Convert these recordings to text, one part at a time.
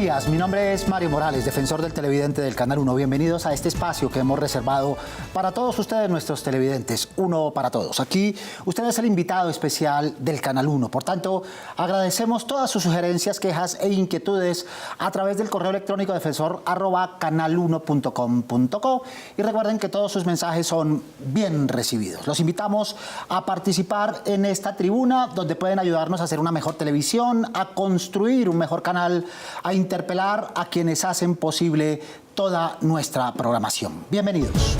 días, mi nombre es Mario Morales, defensor del televidente del Canal 1. Bienvenidos a este espacio que hemos reservado para todos ustedes, nuestros televidentes, Uno para Todos. Aquí usted es el invitado especial del Canal 1. Por tanto, agradecemos todas sus sugerencias, quejas e inquietudes a través del correo electrónico defensor@canal1.com.co, y recuerden que todos sus mensajes son bien recibidos. Los invitamos a participar en esta tribuna donde pueden ayudarnos a hacer una mejor televisión, a construir un mejor canal, a interpelar a quienes hacen posible toda nuestra programación. Bienvenidos.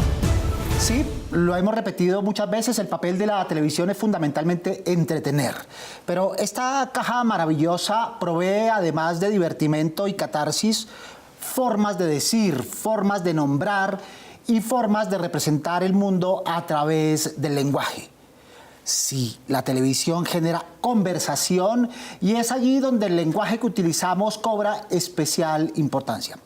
Sí, lo hemos repetido muchas veces, el papel de la televisión es fundamentalmente entretener. Pero esta caja maravillosa provee, además de divertimento y catarsis, formas de decir, formas de nombrar y formas de representar el mundo a través del lenguaje. Sí, la televisión genera conversación y es allí donde el lenguaje que utilizamos cobra especial importancia.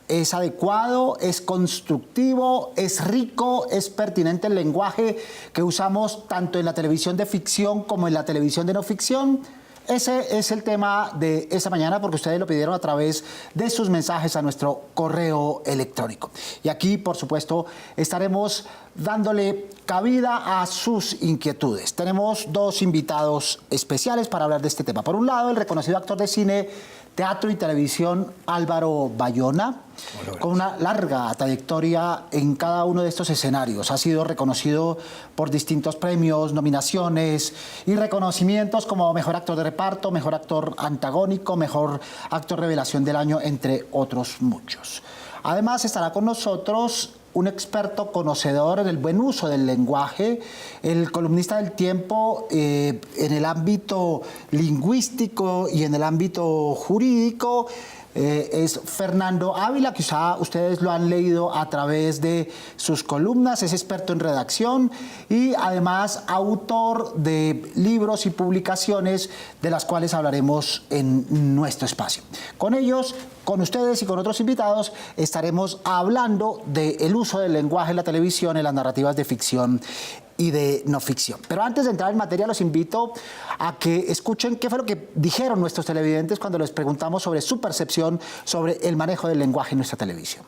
Es adecuado, es constructivo, es rico, es pertinente el lenguaje que usamos tanto en la televisión de ficción como en la televisión de no ficción. Ese es el tema de esta mañana porque ustedes lo pidieron a través de sus mensajes a nuestro correo electrónico. Y aquí, por supuesto, estaremos dándole cabida a sus inquietudes. Tenemos dos invitados especiales para hablar de este tema. Por un lado, el reconocido actor de cine, teatro y televisión Álvaro Bayona, con una larga trayectoria en cada uno de estos escenarios. Ha sido reconocido por distintos premios, nominaciones y reconocimientos como mejor actor de reparto, mejor actor antagónico, mejor actor revelación del año, entre otros muchos. Además, estará con nosotros un experto conocedor en el buen uso del lenguaje, el columnista del Tiempo en el ámbito lingüístico y en el ámbito jurídico. Es Fernando Ávila, quizá ustedes lo han leído a través de sus columnas, es experto en redacción y además autor de libros y publicaciones de las cuales hablaremos en nuestro espacio. Con ellos, con ustedes y con otros invitados estaremos hablando del uso del lenguaje en la televisión, en las narrativas de ficción y de no ficción. Pero antes de entrar en materia, los invito a que escuchen qué fue lo que dijeron nuestros televidentes cuando les preguntamos sobre su percepción sobre el manejo del lenguaje en nuestra televisión.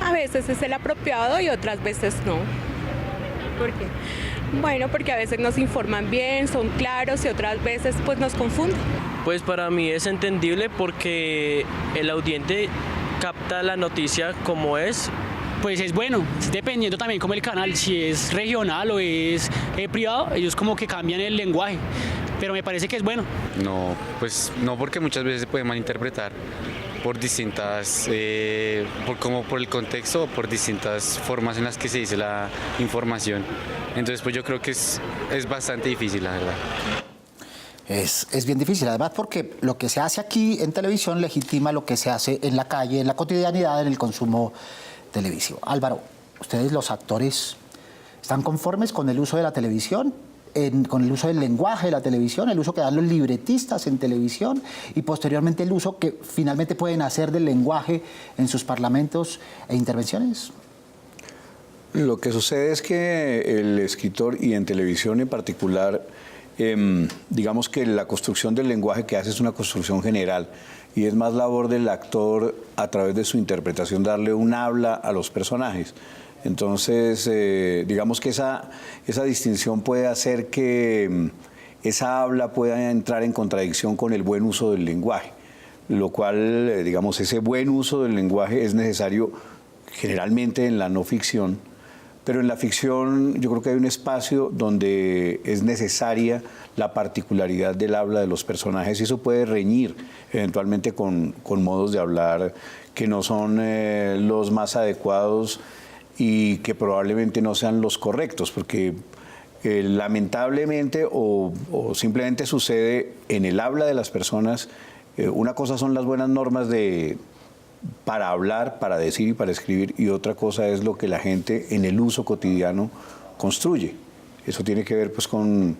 A veces es el apropiado y otras veces no. ¿Por qué? Bueno, porque a veces nos informan bien, son claros y otras veces pues nos confunden. Pues para mí es entendible porque el audiente capta la noticia como es. Pues es bueno, dependiendo también como el canal, si es regional o es privado, ellos como que cambian el lenguaje, pero me parece que es bueno. No, pues no, porque muchas veces se puede malinterpretar por distintas, como por el contexto o por distintas formas en las que se dice la información. Entonces pues yo creo que es bastante difícil, la verdad. Es bien difícil, además porque lo que se hace aquí en televisión legitima lo que se hace en la calle, en la cotidianidad, en el consumo televisivo. Álvaro, ¿ustedes los actores están conformes con el uso de la televisión? Con el uso del lenguaje de la televisión, el uso que dan los libretistas en televisión y posteriormente el uso que finalmente pueden hacer del lenguaje en sus parlamentos e intervenciones? Lo que sucede es que el escritor, y en televisión en particular, digamos que la construcción del lenguaje que hace es una construcción general y es más labor del actor a través de su interpretación darle un habla a los personajes. Entonces, digamos que esa distinción puede hacer que esa habla pueda entrar en contradicción con el buen uso del lenguaje, lo cual, digamos, ese buen uso del lenguaje es necesario generalmente en la no ficción, pero en la ficción yo creo que hay un espacio donde es necesaria la particularidad del habla de los personajes y eso puede reñir eventualmente con modos de hablar que no son los más adecuados y que probablemente no sean los correctos, porque lamentablemente o simplemente sucede en el habla de las personas, una cosa son las buenas normas para hablar, para decir y para escribir, y otra cosa es lo que la gente en el uso cotidiano construye. Eso tiene que ver pues con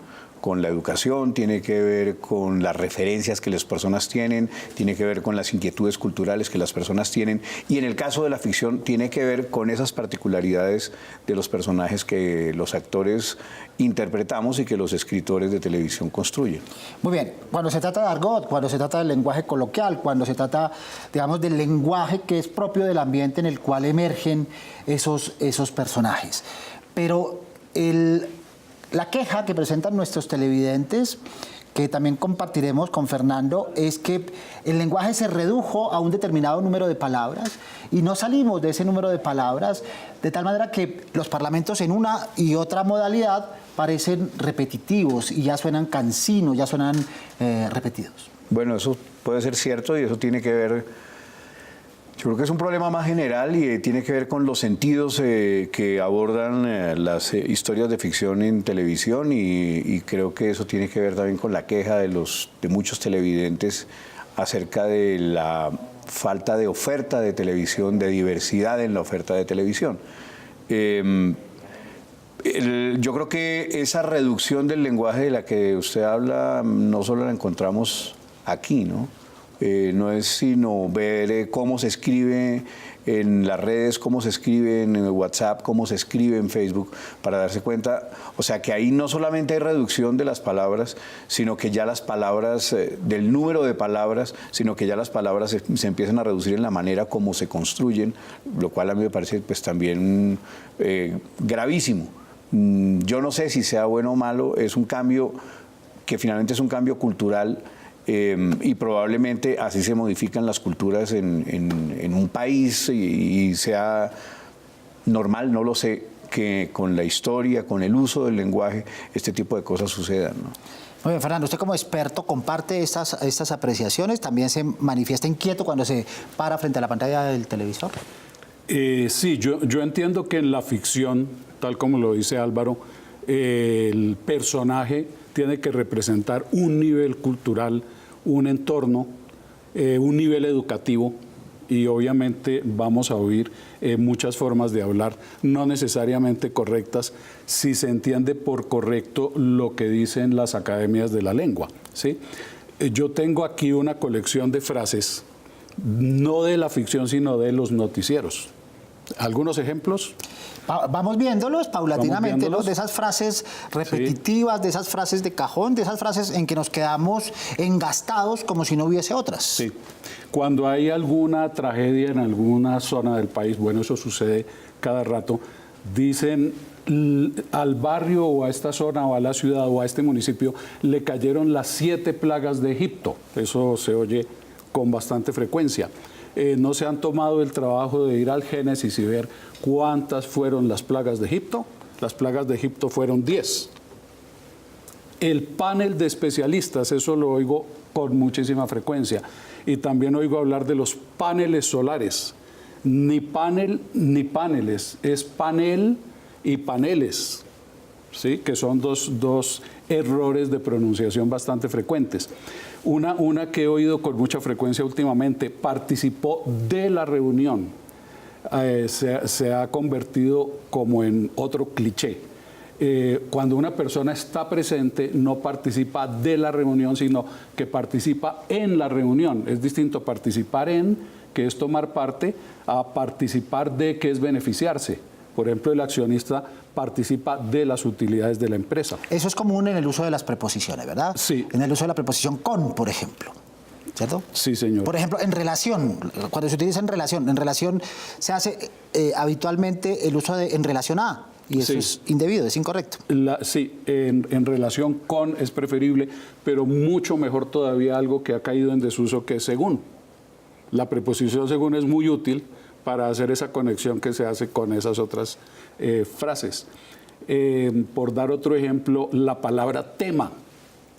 con la educación, tiene que ver con las referencias que las personas tienen, tiene que ver con las inquietudes culturales que las personas tienen, y en el caso de la ficción tiene que ver con esas particularidades de los personajes que los actores interpretamos y que los escritores de televisión construyen. Muy bien, cuando se trata de argot, cuando se trata del lenguaje coloquial, cuando se trata, digamos, del lenguaje que es propio del ambiente en el cual emergen esos personajes. Pero la queja que presentan nuestros televidentes, que también compartiremos con Fernando, es que el lenguaje se redujo a un determinado número de palabras y no salimos de ese número de palabras, de tal manera que los parlamentos en una y otra modalidad parecen repetitivos y ya suenan cansinos, ya suenan repetidos. Bueno, eso puede ser cierto y eso tiene que ver... Yo creo que es un problema más general y tiene que ver con los sentidos que abordan las historias de ficción en televisión y creo que eso tiene que ver también con la queja de muchos televidentes acerca de la falta de oferta de televisión, de diversidad en la oferta de televisión. Yo creo que esa reducción del lenguaje de la que usted habla no solo la encontramos aquí, ¿no? No es sino ver cómo se escribe en las redes, cómo se escribe en WhatsApp, cómo se escribe en Facebook, para darse cuenta, o sea que ahí no solamente hay reducción de las palabras, sino que ya las palabras, del número de palabras, sino que ya las palabras se empiezan a reducir en la manera como se construyen, lo cual a mí me parece pues también gravísimo. Yo no sé si sea bueno o malo, es un cambio que finalmente es un cambio cultural. Y probablemente así se modifican las culturas en un país y sea normal, no lo sé, que con la historia, con el uso del lenguaje, este tipo de cosas sucedan, ¿no? Muy bien, Fernando, usted como experto comparte estas apreciaciones, también se manifiesta inquieto cuando se para frente a la pantalla del televisor. Sí, yo entiendo que en la ficción, tal como lo dice Álvaro, el personaje tiene que representar un nivel cultural, un entorno, un nivel educativo, y obviamente vamos a oír muchas formas de hablar, no necesariamente correctas, si se entiende por correcto lo que dicen las academias de la lengua, ¿sí? Yo tengo aquí una colección de frases, no de la ficción, sino de los noticieros. ¿Algunos ejemplos? Vamos viéndolos paulatinamente, ¿no? De esas frases repetitivas, sí, de esas frases de cajón, de esas frases en que nos quedamos engastados como si no hubiese otras. Sí. Cuando hay alguna tragedia en alguna zona del país, bueno, eso sucede cada rato, dicen al barrio o a esta zona o a la ciudad o a este municipio le cayeron las 7 plagas de Egipto. Eso se oye con bastante frecuencia. No se han tomado el trabajo de ir al Génesis y ver cuántas fueron las plagas de Egipto. Las plagas de Egipto fueron 10. El panel de especialistas, eso lo oigo con muchísima frecuencia. Y también oigo hablar de los paneles solares. Ni panel ni paneles, es panel y paneles, ¿sí? Que son dos errores de pronunciación bastante frecuentes. Una que he oído con mucha frecuencia últimamente, participó de la reunión, se ha convertido como en otro cliché. Cuando una persona está presente, no participa de la reunión, sino que participa en la reunión. Es distinto participar en, que es tomar parte, a participar de, que es beneficiarse. Por ejemplo, el accionista participa de las utilidades de la empresa. Eso es común en el uso de las preposiciones, ¿verdad? Sí. En el uso de la preposición con, por ejemplo, ¿cierto? Sí, señor. Por ejemplo, en relación, cuando se utiliza en relación se hace habitualmente el uso de en relación a, y eso es indebido, es incorrecto. Sí, en relación con es preferible, pero mucho mejor todavía algo que ha caído en desuso, que es según. La preposición según es muy útil para hacer esa conexión que se hace con esas otras frases. Por dar otro ejemplo, la palabra tema.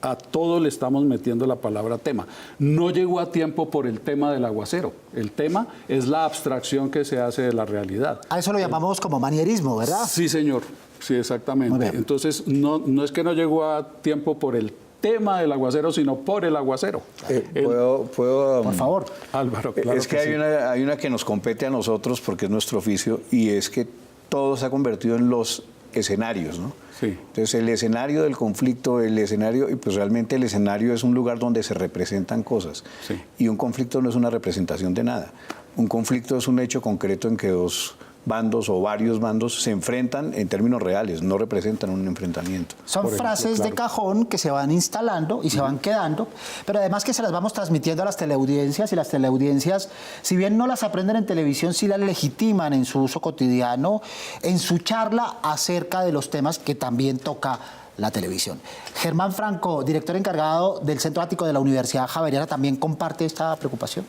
A todo le estamos metiendo la palabra tema. No llegó a tiempo por el tema del aguacero. El tema es la abstracción que se hace de la realidad. A eso lo llamamos como manierismo, ¿verdad? Sí, señor. Sí, exactamente. Entonces, no es que no llegó a tiempo por el tema del aguacero, sino por el aguacero. ¿Puedo por favor, Álvaro, claro es que sí. hay una que nos compete a nosotros porque es nuestro oficio, y es que todo se ha convertido en los escenarios, ¿no? Sí. Entonces el escenario del conflicto, y pues realmente el escenario es un lugar donde se representan cosas. Sí. Y un conflicto no es una representación de nada. Un conflicto es un hecho concreto en que dos bandos o varios bandos se enfrentan en términos reales, no representan un enfrentamiento. Son Por ejemplo, frases de cajón que se van instalando y se van quedando, pero además que se las vamos transmitiendo a las teleaudiencias, y las teleaudiencias, si bien no las aprenden en televisión, sí las legitiman en su uso cotidiano, en su charla acerca de los temas que también toca la televisión. Germán Franco, director encargado del Centro Ático de la Universidad Javeriana, ¿también comparte esta preocupación?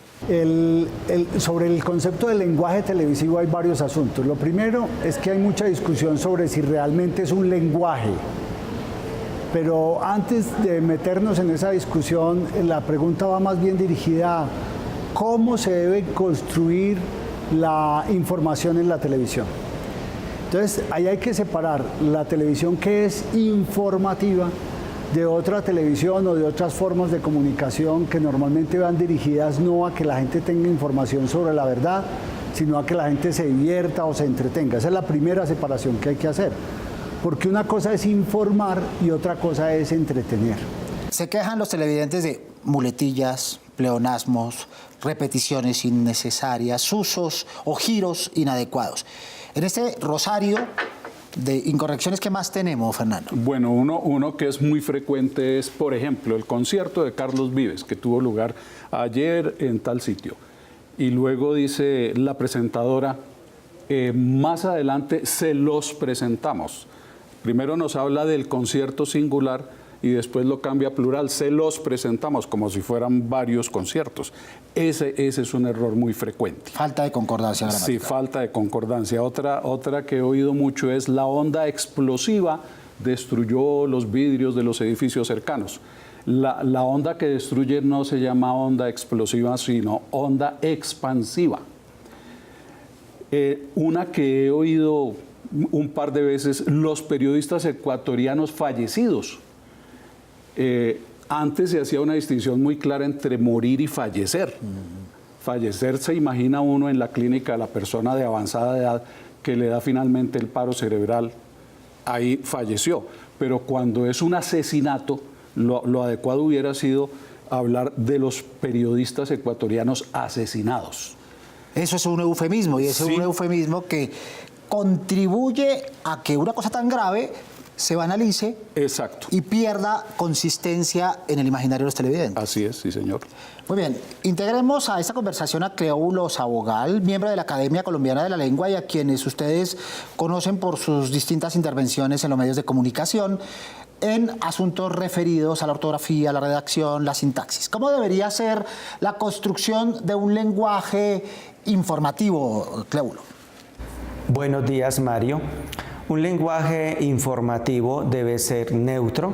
Sobre el concepto del lenguaje televisivo hay varios asuntos. Lo primero es que hay mucha discusión sobre si realmente es un lenguaje. Pero antes de meternos en esa discusión, la pregunta va más bien dirigida a cómo se debe construir la información en la televisión. Entonces, ahí hay que separar la televisión que es informativa de otra televisión o de otras formas de comunicación que normalmente van dirigidas no a que la gente tenga información sobre la verdad, sino a que la gente se divierta o se entretenga. Esa es la primera separación que hay que hacer, porque una cosa es informar y otra cosa es entretener. Se quejan los televidentes de muletillas, pleonasmos, repeticiones innecesarias, usos o giros inadecuados. En este rosario de incorrecciones, ¿qué más tenemos, Fernando? Bueno, uno que es muy frecuente es, por ejemplo, el concierto de Carlos Vives, que tuvo lugar ayer en tal sitio. Y luego dice la presentadora, más adelante se los presentamos. Primero nos habla del concierto singular y después lo cambia a plural, se los presentamos, como si fueran varios conciertos. Ese es un error muy frecuente. Falta de concordancia gramatical. Sí, falta de concordancia. Otra que he oído mucho es la onda explosiva destruyó los vidrios de los edificios cercanos. La onda que destruye no se llama onda explosiva, sino onda expansiva. Una que he oído un par de veces, los periodistas ecuatorianos fallecidos. Antes se hacía una distinción muy clara entre morir y fallecer. Fallecer se imagina uno en la clínica de la persona de avanzada edad que le da finalmente el paro cerebral, ahí falleció. Pero cuando es un asesinato, lo adecuado hubiera sido hablar de los periodistas ecuatorianos asesinados. Eso es un eufemismo, y es un eufemismo que contribuye a que una cosa tan grave se banalice. Exacto. Y pierda consistencia en el imaginario de los televidentes. Así es, sí, señor. Muy bien, integremos a esta conversación a Cleóbulo Sabogal, miembro de la Academia Colombiana de la Lengua y a quienes ustedes conocen por sus distintas intervenciones en los medios de comunicación en asuntos referidos a la ortografía, la redacción, la sintaxis. ¿Cómo debería ser la construcción de un lenguaje informativo, Cleóbulo? Buenos días, Mario. Un lenguaje informativo debe ser neutro,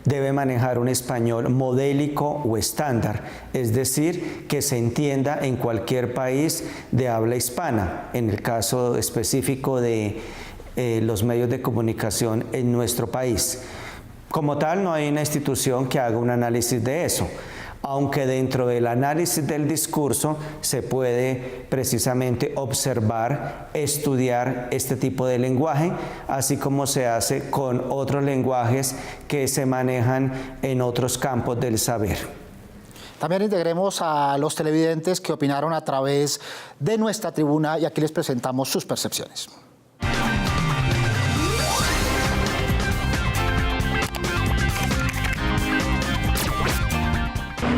debe manejar un español modélico o estándar, es decir, que se entienda en cualquier país de habla hispana, en el caso específico de los medios de comunicación en nuestro país. Como tal, no hay una institución que haga un análisis de eso, aunque dentro del análisis del discurso se puede precisamente observar, estudiar este tipo de lenguaje, así como se hace con otros lenguajes que se manejan en otros campos del saber. También integremos a los televidentes que opinaron a través de nuestra tribuna y aquí les presentamos sus percepciones.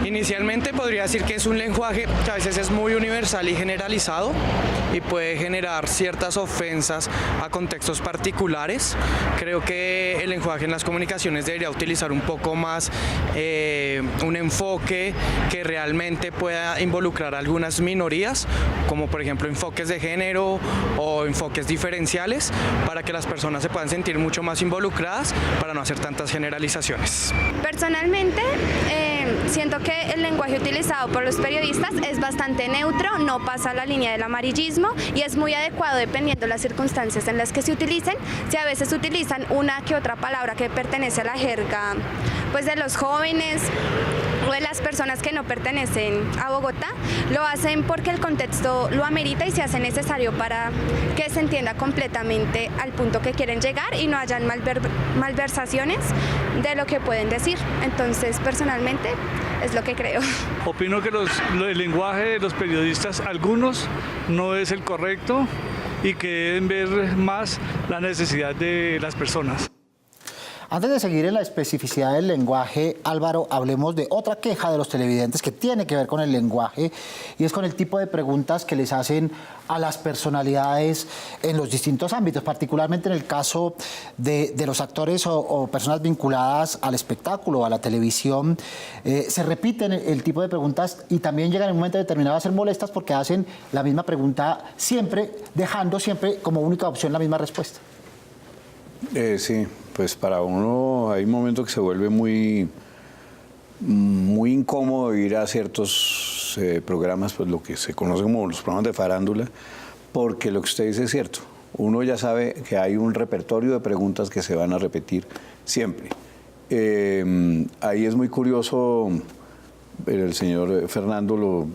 Inicialmente podría decir que es un lenguaje que a veces es muy universal y generalizado y puede generar ciertas ofensas a contextos particulares. Creo que el lenguaje en las comunicaciones debería utilizar un poco más un enfoque que realmente pueda involucrar a algunas minorías, como por ejemplo enfoques de género o enfoques diferenciales, para que las personas se puedan sentir mucho más involucradas para no hacer tantas generalizaciones. Personalmente, siento que el lenguaje utilizado por los periodistas es bastante neutro, no pasa la línea del amarillismo y es muy adecuado dependiendo de las circunstancias en las que se utilicen. Si a veces utilizan una que otra palabra que pertenece a la jerga pues de los jóvenes o de las personas que no pertenecen a Bogotá, lo hacen porque el contexto lo amerita y se hace necesario para que se entienda completamente al punto que quieren llegar y no hayan malversaciones de lo que pueden decir. Entonces, personalmente, es lo que creo. Opino que el lenguaje de los periodistas, algunos, no es el correcto y que deben ver más la necesidad de las personas. Antes de seguir en la especificidad del lenguaje, Álvaro, hablemos de otra queja de los televidentes que tiene que ver con el lenguaje y es con el tipo de preguntas que les hacen a las personalidades en los distintos ámbitos, particularmente en el caso de los actores o personas vinculadas al espectáculo, a la televisión. Se repiten el tipo de preguntas y también llegan en un momento determinado a ser molestas porque hacen la misma pregunta siempre, dejando siempre como única opción la misma respuesta. Sí, pues para uno hay momentos que se vuelve muy incómodo ir a ciertos programas, pues lo que se conoce como los programas de farándula, porque lo que usted dice es cierto. Uno ya sabe que hay un repertorio de preguntas que se van a repetir siempre. Ahí es muy curioso, el señor Fernando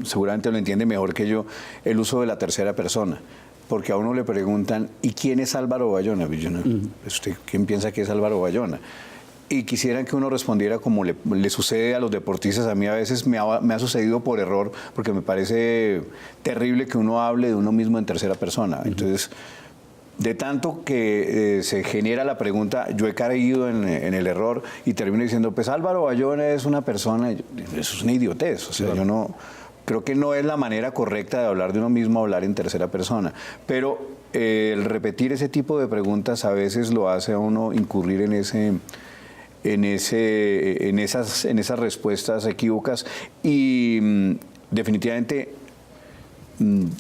seguramente lo entiende mejor que yo, el uso de la tercera persona. Porque a uno le preguntan, ¿y quién es Álvaro Bayona? ¿Usted quién piensa que es Álvaro Bayona? Y quisieran que uno respondiera como le sucede a los deportistas. A mí a veces me ha sucedido por error, porque me parece terrible que uno hable de uno mismo en tercera persona. Entonces, de tanto que se genera la pregunta, yo he caído en el error y termino diciendo, pues Álvaro Bayona es una persona, eso es una idiotez. O sea, yo no... Creo que no es la manera correcta de hablar de uno mismo, hablar en tercera persona. Pero el repetir ese tipo de preguntas a veces lo hace a uno incurrir en esas respuestas equívocas. Y definitivamente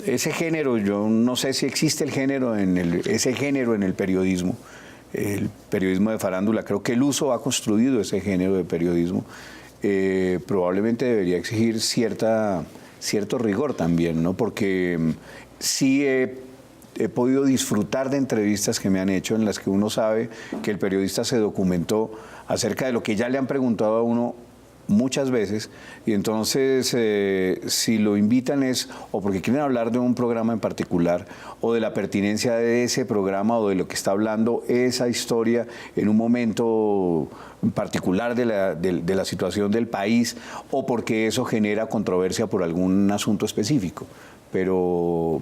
ese género, yo no sé si existe ese género en el periodismo de farándula. Creo que el uso ha construido ese género de periodismo. Probablemente debería exigir cierto rigor también, ¿no? Porque sí he podido disfrutar de entrevistas que me han hecho en las que uno sabe que el periodista se documentó acerca de lo que ya le han preguntado a uno muchas veces, y entonces si lo invitan es o porque quieren hablar de un programa en particular o de la pertinencia de ese programa o de lo que está hablando esa historia en un momento particular de la situación del país, o porque eso genera controversia por algún asunto específico, pero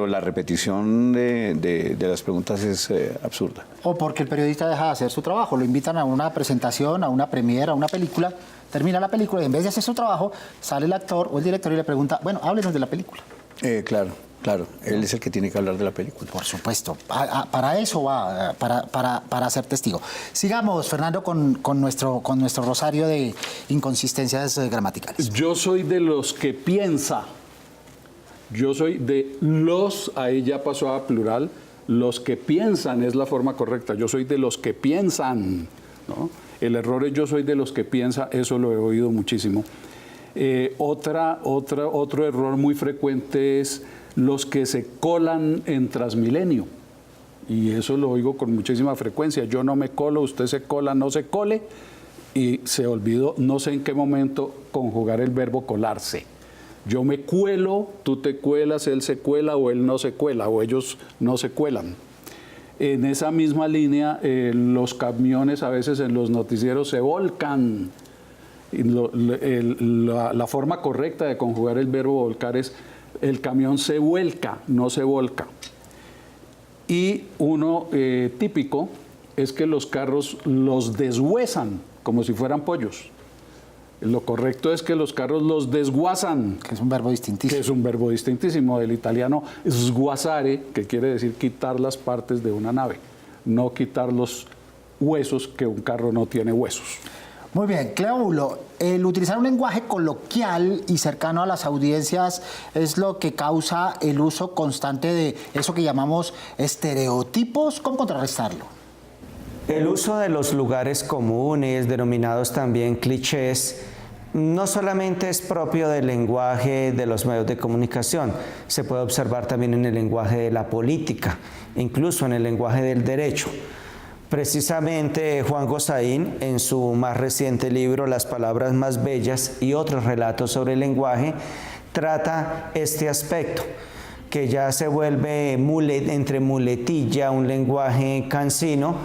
la repetición de las preguntas es absurda. O porque el periodista deja de hacer su trabajo, lo invitan a una presentación, a una premiere, a una película, termina la película y en vez de hacer su trabajo, sale el actor o el director y le pregunta, bueno, háblenos de la película. Claro, él es el que tiene que hablar de la película. Por supuesto, para eso va, para ser testigo. Sigamos, Fernando, con nuestro rosario de inconsistencias gramaticales. Yo soy de los que piensa. Yo soy de los, ahí ya pasó a plural, los que piensan es la forma correcta. Yo soy de los que piensan, ¿no? El error es yo soy de los que piensa, eso lo he oído muchísimo. Otro error muy frecuente es los que se colan en Transmilenio. Y eso lo oigo con muchísima frecuencia. Yo no me colo, usted se cola, no se cole. Y se olvidó, no sé en qué momento, conjugar el verbo colarse. Yo me cuelo, tú te cuelas, él se cuela o él no se cuela o ellos no se cuelan. En esa misma línea, los camiones a veces en los noticieros se volcan. La forma correcta de conjugar el verbo volcar es el camión se vuelca, no se volca. Y uno típico es que los carros los deshuesan como si fueran pollos. Lo correcto es que los carros los desguazan. Que es un verbo distintísimo. Que es un verbo distintísimo del italiano sguazare, que quiere decir quitar las partes de una nave, no quitar los huesos, que un carro no tiene huesos. Muy bien, Cleóbulo, el utilizar un lenguaje coloquial y cercano a las audiencias es lo que causa el uso constante de eso que llamamos estereotipos. ¿Cómo contrarrestarlo? El uso de los lugares comunes, denominados también clichés, no solamente es propio del lenguaje de los medios de comunicación, se puede observar también en el lenguaje de la política, incluso en el lenguaje del derecho. Precisamente Juan Gosaín, en su más reciente libro Las palabras más bellas y otros relatos sobre el lenguaje, trata este aspecto, que ya se vuelve entre muletilla, un lenguaje cansino,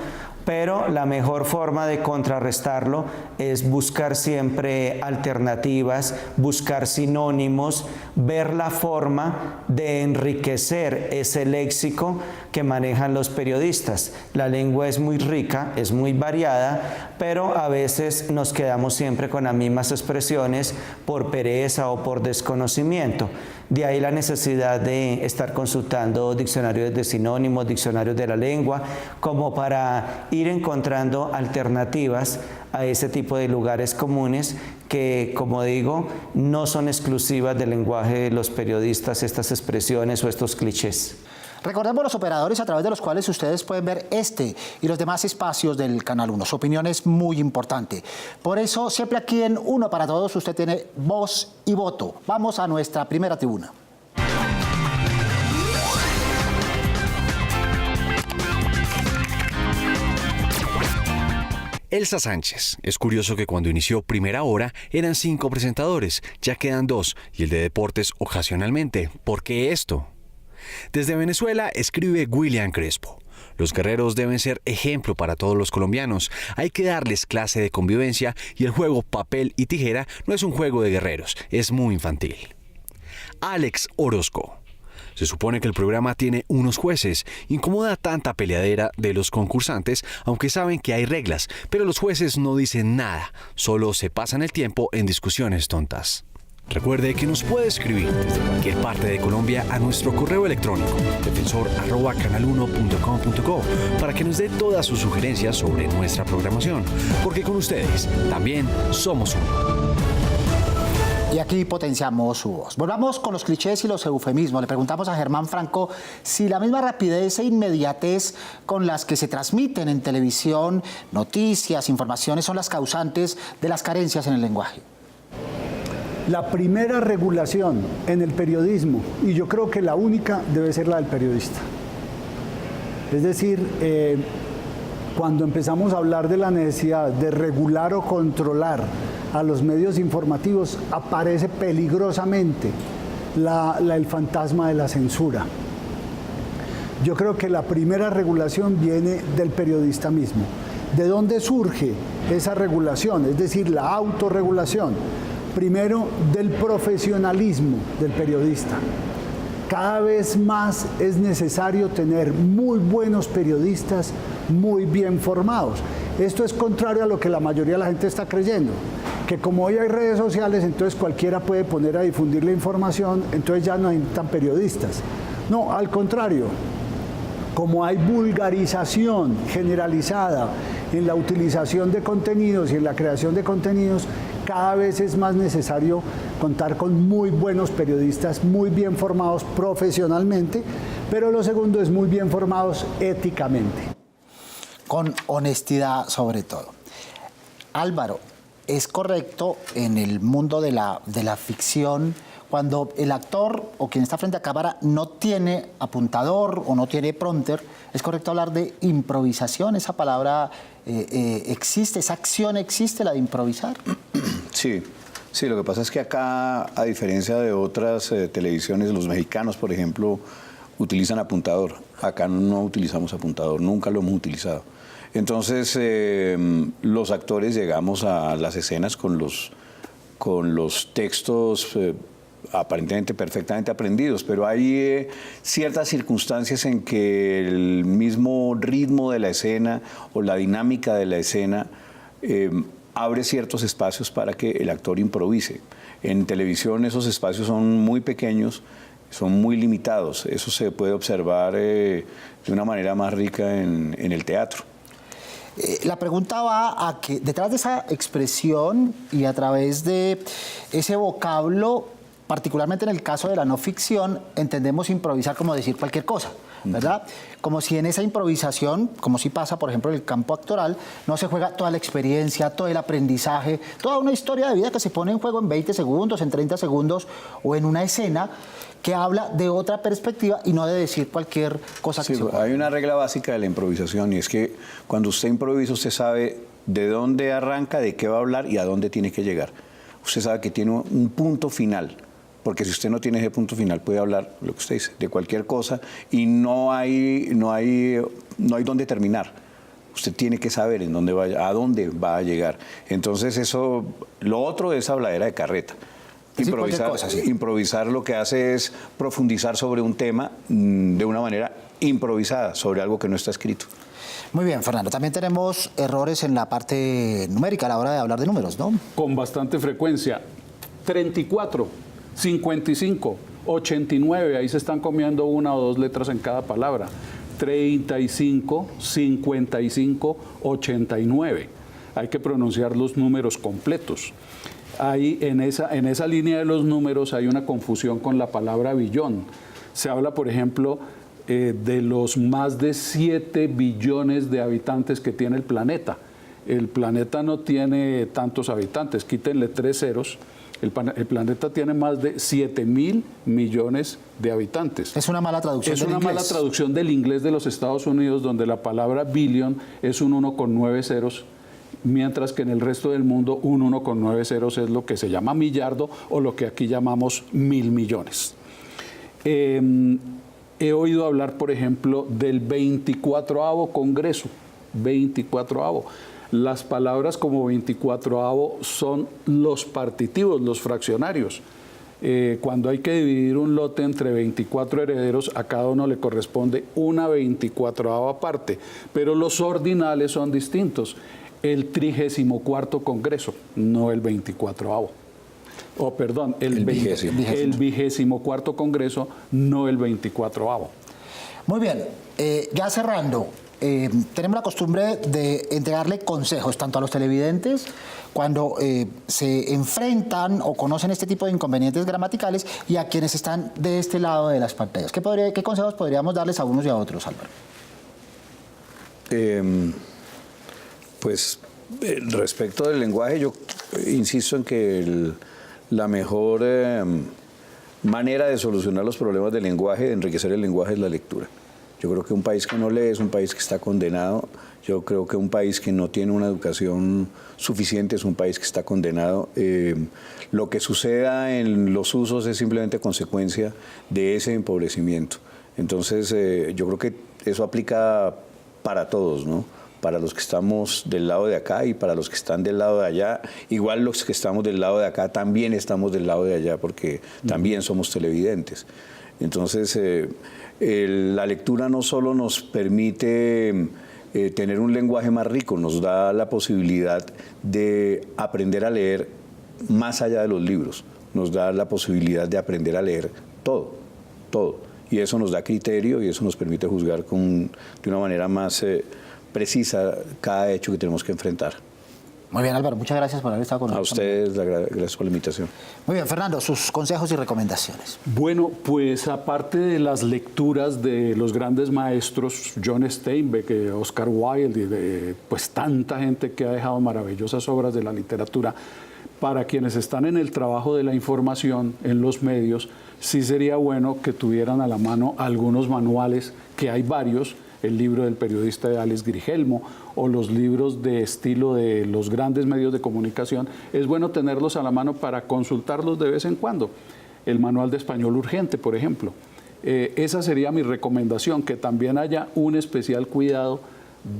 pero la mejor forma de contrarrestarlo es buscar siempre alternativas, buscar sinónimos, ver la forma de enriquecer ese léxico que manejan los periodistas. La lengua es muy rica, es muy variada, pero a veces nos quedamos siempre con las mismas expresiones por pereza o por desconocimiento. De ahí la necesidad de estar consultando diccionarios de sinónimos, diccionarios de la lengua, como para ir encontrando alternativas a ese tipo de lugares comunes que, como digo, no son exclusivas del lenguaje de los periodistas, estas expresiones o estos clichés. Recordemos los operadores a través de los cuales ustedes pueden ver este y los demás espacios del Canal 1. Su opinión es muy importante. Por eso, siempre aquí en Uno para Todos, usted tiene voz y voto. Vamos a nuestra primera tribuna. Elsa Sánchez. Es curioso que cuando inició Primera Hora eran 5 presentadores, ya quedan 2 y el de deportes ocasionalmente. ¿Por qué esto? Desde Venezuela escribe William Crespo. Los guerreros deben ser ejemplo para todos los colombianos. Hay que darles clase de convivencia y el juego papel y tijera no es un juego de guerreros, es muy infantil. Alex Orozco. Se supone que el programa tiene unos jueces. Incomoda tanta peleadera de los concursantes, aunque saben que hay reglas, pero los jueces no dicen nada, solo se pasan el tiempo en discusiones tontas. Recuerde que nos puede escribir desde cualquier parte de Colombia a nuestro correo electrónico defensor@canal1.com.co para que nos dé todas sus sugerencias sobre nuestra programación, porque con ustedes también somos uno. Y aquí potenciamos su voz. Volvamos con los clichés y los eufemismos. Le preguntamos a Germán Franco si la misma rapidez e inmediatez con las que se transmiten en televisión noticias, informaciones, son las causantes de las carencias en el lenguaje. La primera regulación en el periodismo, y yo creo que la única, debe ser la del periodista. Es decir, cuando empezamos a hablar de la necesidad de regular o controlar a los medios informativos, aparece peligrosamente el fantasma de la censura. Yo creo que la primera regulación viene del periodista mismo. ¿De dónde surge esa regulación? Es decir, la autorregulación. Primero, del profesionalismo del periodista. Cada vez más es necesario tener muy buenos periodistas, muy bien formados. Esto es contrario a lo que la mayoría de la gente está creyendo, que como hoy hay redes sociales, entonces cualquiera puede poner a difundir la información, entonces ya no hay tan periodistas. No, al contrario, como hay vulgarización generalizada en la utilización de contenidos y en la creación de contenidos, cada vez es más necesario contar con muy buenos periodistas, muy bien formados profesionalmente, pero lo segundo es muy bien formados éticamente. Con honestidad sobre todo. Álvaro, ¿es correcto en el mundo de la ficción cuando el actor o quien está frente a cámara no tiene apuntador o no tiene prompter? ¿Es correcto hablar de improvisación? ¿Esa palabra existe? ¿Esa acción existe, la de improvisar? Sí, lo que pasa es que acá, a diferencia de otras televisiones, los mexicanos, por ejemplo, utilizan apuntador. Acá no utilizamos apuntador, nunca lo hemos utilizado. Entonces, los actores llegamos a las escenas con los textos aparentemente perfectamente aprendidos, pero hay ciertas circunstancias en que el mismo ritmo de la escena o la dinámica de la escena abre ciertos espacios para que el actor improvise. En televisión esos espacios son muy pequeños, son muy limitados. Eso se puede observar de una manera más rica en el teatro. La pregunta va a que detrás de esa expresión y a través de ese vocablo, particularmente en el caso de la no ficción, entendemos improvisar como decir cualquier cosa. ¿verdad? Como si en esa improvisación, como si pasa, por ejemplo, en el campo actoral, no se juega toda la experiencia, todo el aprendizaje, toda una historia de vida que se pone en juego en 20 segundos, en 30 segundos o en una escena que habla de otra perspectiva y no de decir cualquier cosa que se juega. Hay una regla básica de la improvisación y es que cuando usted improvisa, usted sabe de dónde arranca, de qué va a hablar y a dónde tiene que llegar. Usted sabe que tiene un punto final. Porque si usted no tiene ese punto final, puede hablar, lo que usted dice, de cualquier cosa y no hay dónde terminar. Usted tiene que saber a dónde va a llegar. Entonces eso, lo otro es habladera de carreta. Improvisar lo que hace es profundizar sobre un tema de una manera improvisada, sobre algo que no está escrito. Muy bien, Fernando. También tenemos errores en la parte numérica a la hora de hablar de números, ¿no? Con bastante frecuencia. 34. 55, 89, ahí se están comiendo una o dos letras en cada palabra. 35, 55, 89. Hay que pronunciar los números completos. Ahí en esa línea de los números hay una confusión con la palabra billón. Se habla, por ejemplo, de los más de 7 billones de habitantes que tiene el planeta. El planeta no tiene tantos habitantes, quítenle 3 ceros. El planeta tiene más de 7.000 millones de habitantes. Es una mala traducción del inglés. Es una mala traducción del inglés de los Estados Unidos, donde la palabra billion es un 1 con 9 ceros, mientras que en el resto del mundo un 1 con 9 ceros es lo que se llama millardo o lo que aquí llamamos 1.000 millones. He oído hablar, por ejemplo, del 24avo Congreso. 24avo. Las palabras como 24avo son los partitivos, los fraccionarios. Cuando hay que dividir un lote entre 24 herederos, a cada uno le corresponde una 24ava parte, pero los ordinales son distintos. El 34º Congreso, no el 24avo. El 24º Congreso, no el 24avo. Muy bien, ya cerrando. Tenemos la costumbre de entregarle consejos tanto a los televidentes cuando se enfrentan o conocen este tipo de inconvenientes gramaticales y a quienes están de este lado de las pantallas. ¿Qué consejos podríamos darles a unos y a otros, Álvaro? Pues respecto del lenguaje, yo insisto en que la mejor manera de solucionar los problemas del lenguaje, de enriquecer el lenguaje, es la lectura. Yo creo que un país que no lee es un país que está condenado. Yo creo que un país que no tiene una educación suficiente es un país que está condenado. Lo que suceda en los usos es simplemente consecuencia de ese empobrecimiento. Entonces, yo creo que eso aplica para todos, ¿no? Para los que estamos del lado de acá y para los que están del lado de allá. Igual los que estamos del lado de acá también estamos del lado de allá porque también somos televidentes. Entonces, la lectura no solo nos permite tener un lenguaje más rico, nos da la posibilidad de aprender a leer más allá de los libros, nos da la posibilidad de aprender a leer todo. Y eso nos da criterio y eso nos permite juzgar de una manera más precisa cada hecho que tenemos que enfrentar. Muy bien, Álvaro, muchas gracias por haber estado con nosotros. A ustedes, gracias por la invitación. Muy bien, Fernando, sus consejos y recomendaciones. Bueno, pues aparte de las lecturas de los grandes maestros, John Steinbeck, Oscar Wilde y de pues tanta gente que ha dejado maravillosas obras de la literatura, para quienes están en el trabajo de la información en los medios, sí sería bueno que tuvieran a la mano algunos manuales, que hay varios, el libro del periodista de Alex Grigelmo o los libros de estilo de los grandes medios de comunicación. Es bueno tenerlos a la mano para consultarlos de vez en cuando. El manual de español urgente, por ejemplo. Esa sería mi recomendación, que también haya un especial cuidado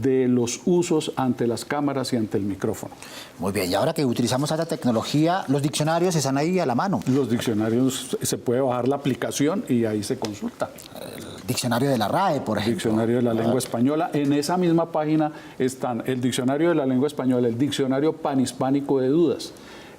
de los usos ante las cámaras y ante el micrófono. Muy bien, y ahora que utilizamos esta tecnología, los diccionarios están ahí a la mano. Los diccionarios, se puede bajar la aplicación y ahí se consulta. El diccionario de la RAE, por ejemplo. Diccionario de la lengua española. En esa misma página están el diccionario de la lengua española, el diccionario panhispánico de dudas,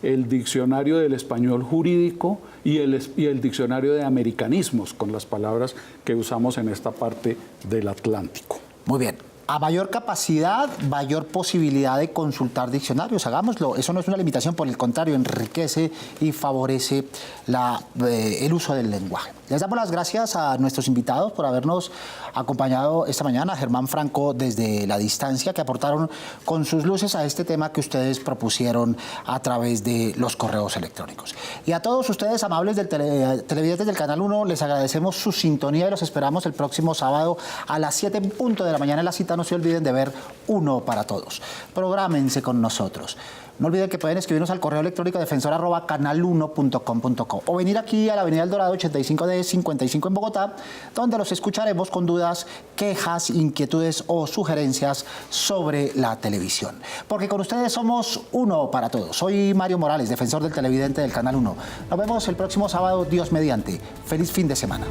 el diccionario del español jurídico y el diccionario de americanismos, con las palabras que usamos en esta parte del Atlántico. Muy bien. A mayor capacidad, mayor posibilidad de consultar diccionarios. Hagámoslo. Eso no es una limitación, por el contrario, enriquece y favorece el uso del lenguaje. Les damos las gracias a nuestros invitados por habernos acompañado esta mañana. Germán Franco desde la distancia, que aportaron con sus luces a este tema que ustedes propusieron a través de los correos electrónicos. Y a todos ustedes, amables televidentes del Canal 1, les agradecemos su sintonía y los esperamos el próximo sábado a las 7 en punto de la mañana en la cita. No se olviden de ver Uno para Todos. Prográmense con nosotros. No olviden que pueden escribirnos al correo electrónico defensor@canal1.com.co o venir aquí a la Avenida El Dorado 85D 55 en Bogotá, donde los escucharemos con dudas, quejas, inquietudes o sugerencias sobre la televisión. Porque con ustedes somos Uno para Todos. Soy Mario Morales, defensor del televidente del Canal 1. Nos vemos el próximo sábado, Dios mediante. Feliz fin de semana.